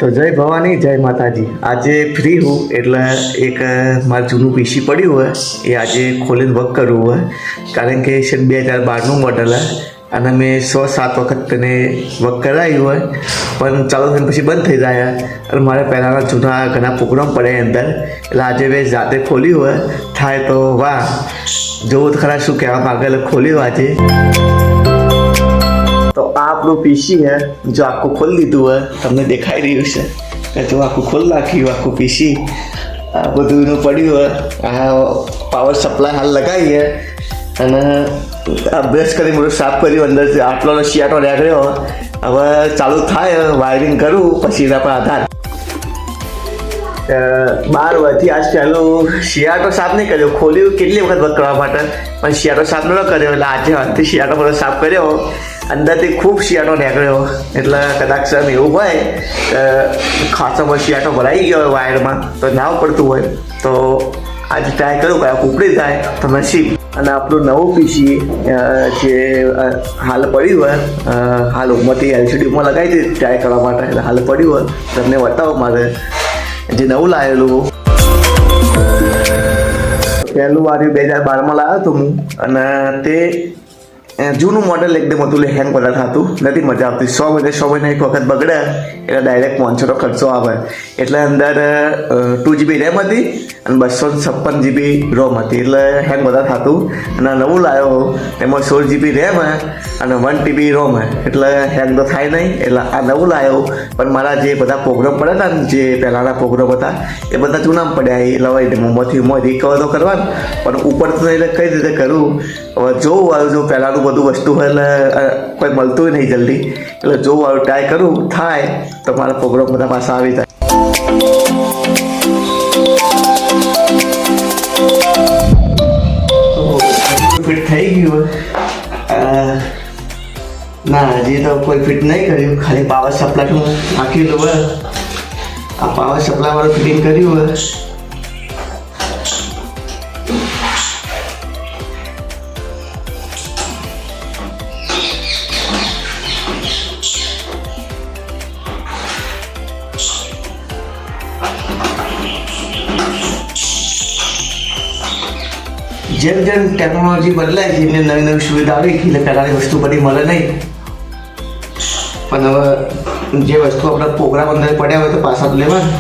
તો જય ભવાની, જય માતાજી. આજે ફ્રી હું એટલે એક મારું જૂનું પીસી પડ્યું હોય એ આજે ખોલીને વર્ક કરવું હોય, કારણ કે છે 2012નું મોડલ અને મેં 100-7 વખત તેને વર્ક કરાવ્યું હોય પણ ચાલુ થઈને પછી બંધ થઈ જાય અને મારે પહેલાંના જૂના ઘણા પ્રોગ્રામ પડે અંદર, એટલે આજે મેં જાતે ખોલ્યું હોય. થાય તો વાહ, જોવું તો ખરા શું કહેવા માગે, એટલે ખોલ્યું આજે. તો આ આપણું પીસી હે, જો આખું ખોલી દીધું હોય તમને દેખાઈ રહ્યું છે કે જો આખું ખોલી નાખ્યું આખું પીસી, આ બધું એનું પડ્યું હોય. આ પાવર સપ્લાય હાલ લગાવીએ અને આ બ્રશ કરી બધું સાફ કર્યું, અંદરથી આટલો શિયાટો નીકળ્યો. હવે ચાલુ થાય વાયરિંગ કરું પછી એના પર આધાર. 12 વર્ષથી આજ પહેલું શિયાળો સાફ નહીં કર્યો, ખોલ્યું કેટલી વખત વર્ક કરવા માટે પણ શિયાળો સાફ ન કર્યો, એટલે આજે હાથથી શિયાળો બધો સાફ કર્યો. અંદરથી ખૂબ શિયાળો નીકળ્યો, એટલે કદાચ એવું હોય કે ખાસો બધો શિયાળો ભરાઈ ગયો હોય વાયરમાં તો ના પડતું હોય, તો આજે ટ્રાય કરું કે ઉપડી જાય તો નસીબ. અને આપણું નવું પીસી જે હાલ પડ્યું હોય, હાલ ઉંમરથી LCDમાં લગાવી દીધી ટ્રાય કરવા માટે, એટલે હાલ પડ્યું હોય તમને બતાવો. મારે જે નવું લાવેલું પહેલું વાર્યું 2012માં લાવ્યો હતો હું, અને તે જૂનું મોડલ એકદમ હતું, હેંગ બધા થતું નથી, મજા આવતી. 100 મહિને એક વખત બગડે એટલે ડાયરેક્ટ 500 ખર્ચો આવે. એટલે અંદર 2GB રેમ હતી અને 256GB રોમ હતી, એટલે હેંગ બધા થતું. અને નવું લાવ્યો તેમાં 16GB રેમ અને 1TB રોમ, એટલે હેંગ તો થાય નહીં. એટલે આ નવું લાવ્યો પણ મારા જે બધા પ્રોગ્રામ પડ્યા હતા ને, જે પહેલાંના પ્રોગ્રામ હતા એ બધા જૂનામાં પડ્યા, એટલે મોંમાંથી રિકવર તો કરવાનું પણ ઉપર તો એટલે કઈ રીતે કરું. હવે જોવું આવ્યું, જો પહેલાંનું બધું વસ્તુ હોય એટલે કોઈ મળતું નહીં જલ્દી, એટલે જોવું આવ્યું ટ્રાય કરું, થાય તો મારા પ્રોગ્રામ બધા પાછા આવી જાય. ફિટ થઈ ગયું ના, હજી તો કોઈ ફિટ નહીં કર્યું, ખાલી પાવર સપ્લાયનું નાખેલું હોય. આ પાવર સપ્લાય વાળું ફિટિંગ કર્યું હોય. જેમ જેમ ટેકનોલોજી બદલાય છે એમને નવી નવી સુવિધા આવી, એટલે પહેલાંની વસ્તુ બધી મળે નહીં. પણ હવે જે વસ્તુ આપણે પ્રોગ્રામ અંદર પડ્યા હોય તો પાછા તો લેવાના,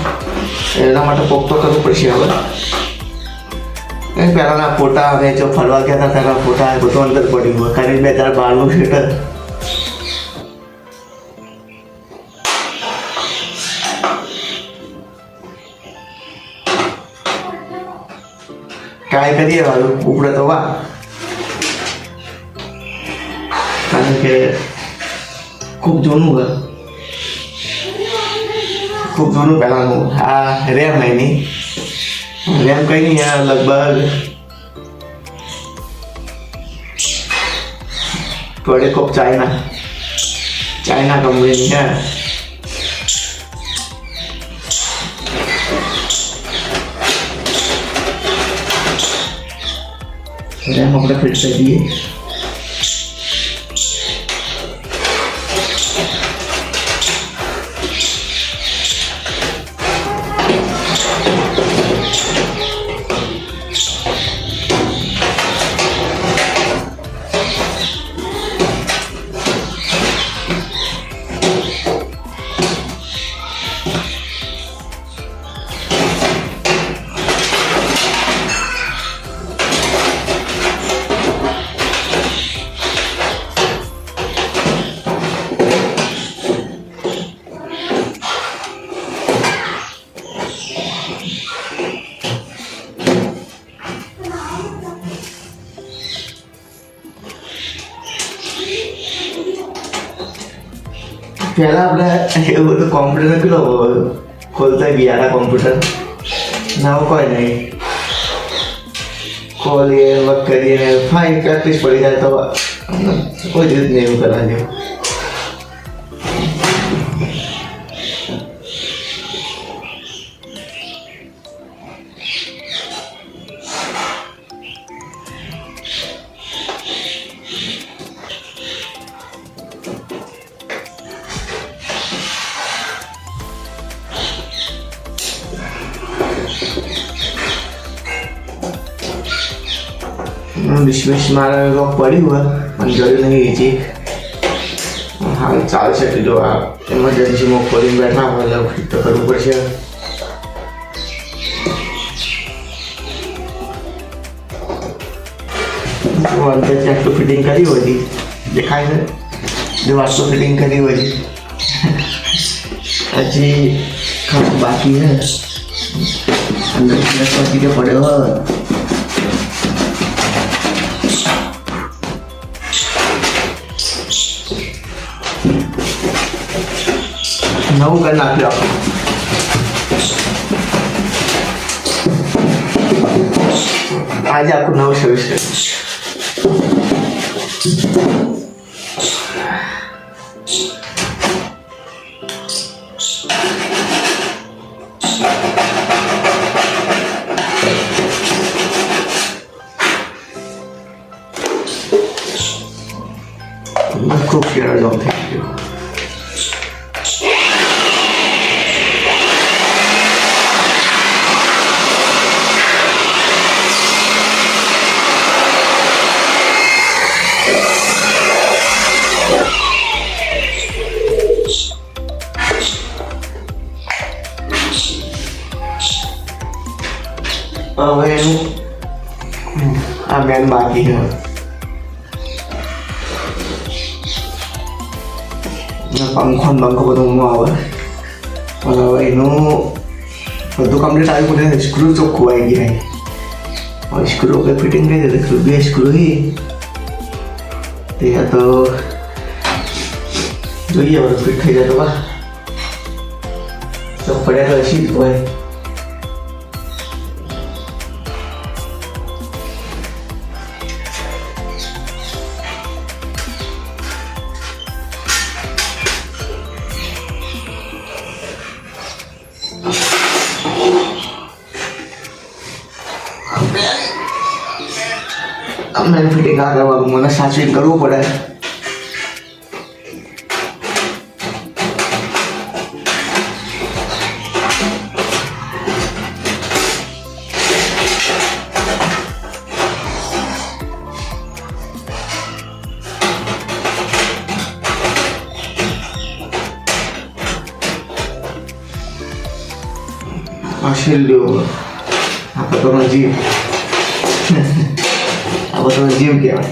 એના માટે પોક તો કરવું પડશે. હવે પહેલાંના ફોટા અને જો ફરવા ગયા હતા તેના ફોટા બધું અંદર પડ્યું હોય, ખાલી 2012નું શેટર. ટ્રાય કરીએ વાળું ઉપડે તો વાહ, કારણ કે ખૂબ જૂનું હોય, ખૂબ જૂનું પહેલાંનું. આ રેમ એની રેમ કઈ નહીં, આ લગભગ પ્રોડક્ટ ઓફ ચાઇના કંપનીની છે. રેમ આપણે ફિટ કરી દઈએ. પહેલાં આપણે એવું બધું કોમ્પ્યુટર કેટલો ખોલતા ગયા કોમ્પ્યુટર, ના કોઈ નહીં, ખોલીએ વર્ક કરીએ ફાઇન પ્રેક્ટિસ પડી જાય તો કોઈ જ રીત નહીં એવું કરવા જેવું. ડિસમિસ મારે રોક પડ્યું હોય પણ જરૂર નહીં એ ચીક હાલ ચાલશે કે જો આ ઇમરજન્સીમાં ખોલીને બેઠા હોય એટલે ફિટ તો કરવું પડશે. અંદર ક્યાંક તો ફિટિંગ કરી હોય દેખાય છે જો વાત તો ફિટિંગ કરી હોય હજી ખાસ બાકી હે અંદર બાકી કે પડ્યો હોય નવું કરી નાખ્યું આજે આખું નવું સર્વિસ કર્યું. ખૂબ કેળા જોબ થઈ ગયો. હવે એનું આ મેન બાકી છે પંખો બધું આવે પણ હવે એનું બધું કમ્પ્લીટ આવ્યું પણ સ્ક્રૂ ચોખ્ખું આવી ગયા સ્ક્રૂ કે ફિટિંગ કરી દે બે સ્ક્રૂ તે તો જોઈએ હવે ફિટ થઈ જાય તો બા તો પડ્યા તો હશી જ હોય. મેન ફિટિંગ આ કરવાનું મને સાચવીને કરવું પડે. આ છેલ્લું આ પોતાનો જીવ આ બધો જીવ કહેવાય.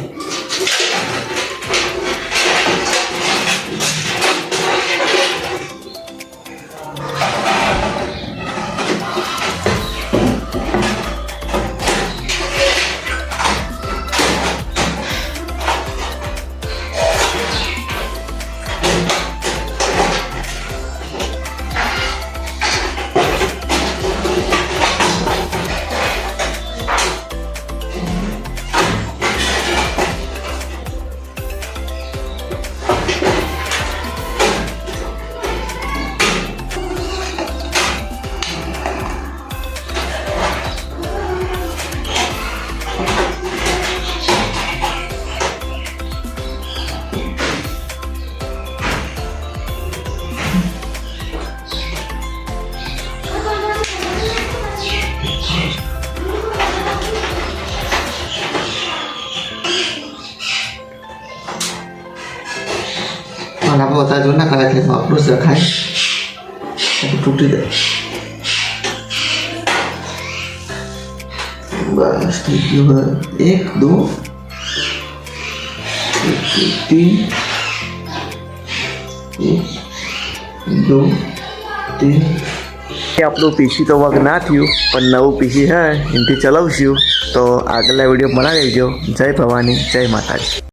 પણ આપણે બધા જો ના કરે એટલે આપણું જ રખાય તૂટી જાય. બસ થઈ ગયું. એક દો तीन एक दो तीन આપણું પીસી તો વર્ક ના થયું પણ નવું પીસી છે એનાથી ચલાવશું તો આગળના વિડીયો બનાવી દેજો. જય ભવાની જય માતાજી.